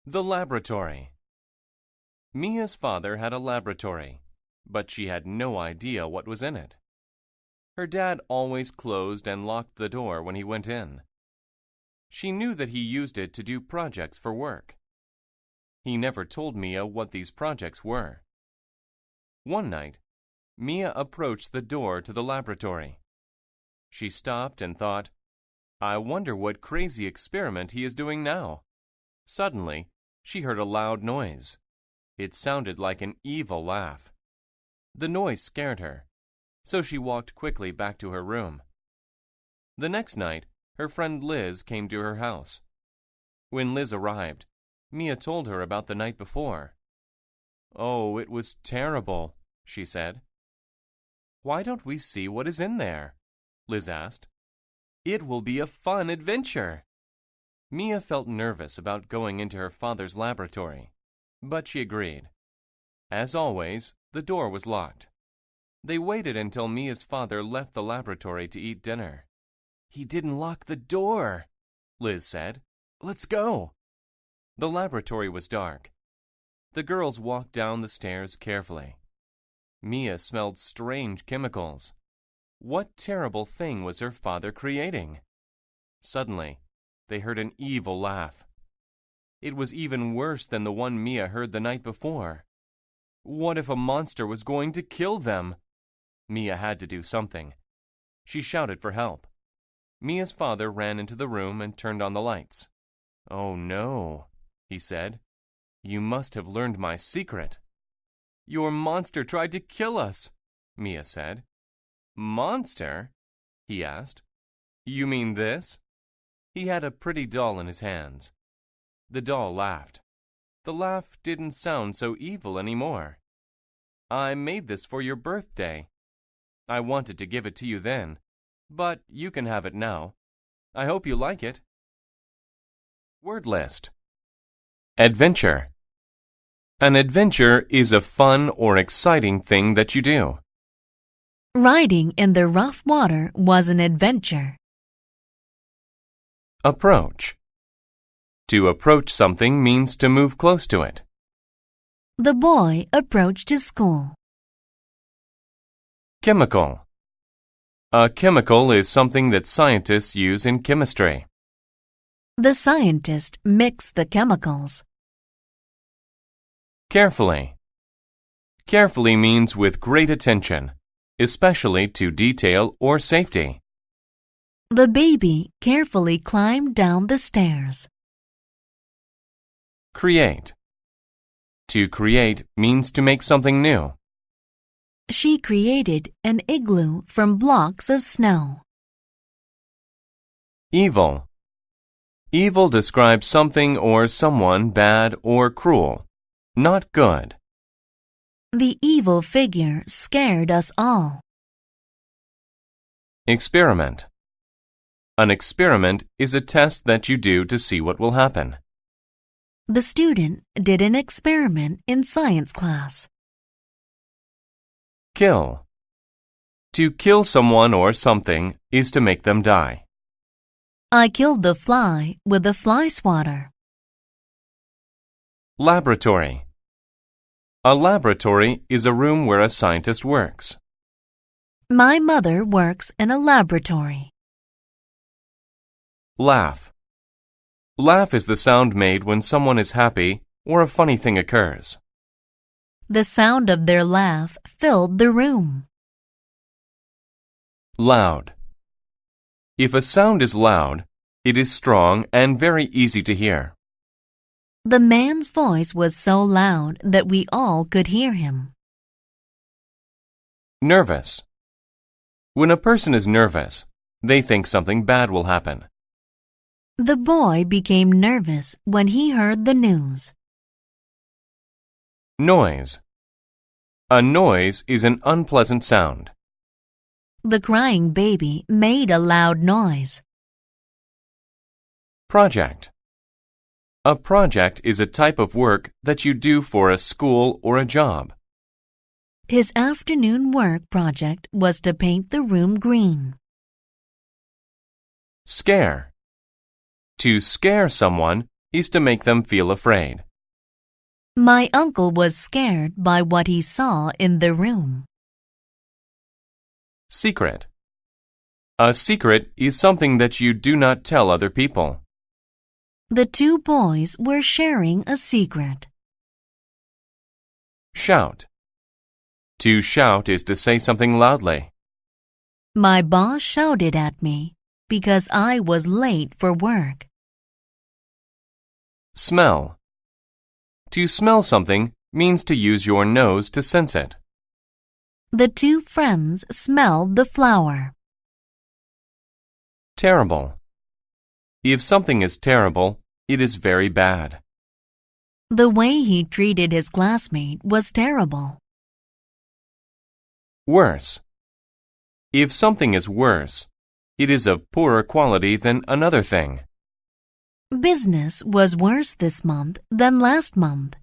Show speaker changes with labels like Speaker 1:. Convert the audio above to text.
Speaker 1: The laboratory. Mia's father had a laboratory, but she had no idea what was in it. Her dad always closed and locked the door when he went in. She knew that he used it to do projects for work. He never told Mia what these projects were. One night, Mia approached the door to the laboratory. She stopped and thought, "I wonder what crazy experiment he is doing now." Suddenly, she heard a loud noise. It sounded like an evil laugh. The noise scared her, so she walked quickly back to her room. The next night, her friend Liz came to her house. When Liz arrived, Mia told her about the night before. "Oh, it was terrible," she said. "Why don't we see what is in there?" Liz asked. "It will be a fun adventure." Mia felt nervous about going into her father's laboratory, but she agreed. As always, the door was locked. They waited until Mia's father left the laboratory to eat dinner. "He didn't lock the door," Liz said. "Let's go." The laboratory was dark. The girls walked down the stairs carefully. Mia smelled strange chemicals. What terrible thing was her father creating? Suddenly, they heard an evil laugh. It was even worse than the one Mia heard the night before. What if a monster was going to kill them? Mia had to do something. She shouted for help. Mia's father ran into the room and turned on the lights. "Oh no," he said. "You must have learned my secret." "Your monster tried to kill us," Mia said. "Monster?" he asked. "You mean this?" He had a pretty doll in his hands. The doll laughed. The laugh didn't sound so evil anymore. "I made this for your birthday. I wanted to give it to you then, but you can have it now. I hope you like it." Word list. Adventure. An adventure is a fun or exciting thing that you do.
Speaker 2: Riding in the rough water was an adventure.
Speaker 1: Approach. To approach something means to move close to it.
Speaker 2: The boy approached his school.
Speaker 1: Chemical. A chemical is something that scientists use in chemistry.
Speaker 2: The scientist mixed the chemicals.
Speaker 1: Carefully. Carefully means with great attention, especially to detail or safety.
Speaker 2: The baby carefully climbed down the stairs.
Speaker 1: Create. To create means to make something new.
Speaker 2: She created an igloo from blocks of snow.
Speaker 1: Evil. Evil describes something or someone bad or cruel, not good.
Speaker 2: The evil figure scared us all.
Speaker 1: Experiment. An experiment is a test that you do to see what will happen.
Speaker 2: The student did an experiment in science class.
Speaker 1: Kill. To kill someone or something is to make them die.
Speaker 2: I killed the fly with a fly swatter.
Speaker 1: Laboratory. A laboratory is a room where a scientist works.
Speaker 2: My mother works in a laboratory.
Speaker 1: Laugh. Laugh is the sound made when someone is happy or a funny thing occurs.
Speaker 2: The sound of their laugh filled the room.
Speaker 1: Loud. If a sound is loud, it is strong and very easy to hear.
Speaker 2: The man's voice was so loud that we all could hear him.
Speaker 1: Nervous. When a person is nervous, they think something bad will happen.
Speaker 2: The boy became nervous when he heard the news.
Speaker 1: Noise. A noise is an unpleasant sound.
Speaker 2: The crying baby made a loud noise.
Speaker 1: Project. A project is a type of work that you do for a school or a job.
Speaker 2: His afternoon work project was to paint the room green.
Speaker 1: Scare. To scare someone is to make them feel afraid.
Speaker 2: My uncle was scared by what he saw in the room.
Speaker 1: Secret. A secret is something that you do not tell other people.
Speaker 2: The two boys were sharing a secret.
Speaker 1: Shout. To shout is to say something loudly.
Speaker 2: My boss shouted at me because I was late for work.
Speaker 1: Smell. To smell something means to use your nose to sense it.
Speaker 2: The two friends smelled the flower.
Speaker 1: Terrible. If something is terrible, it is very bad.
Speaker 2: The way he treated his classmate was terrible.
Speaker 1: Worse. If something is worse, it is of poorer quality than another thing.
Speaker 2: Business was worse this month than last month.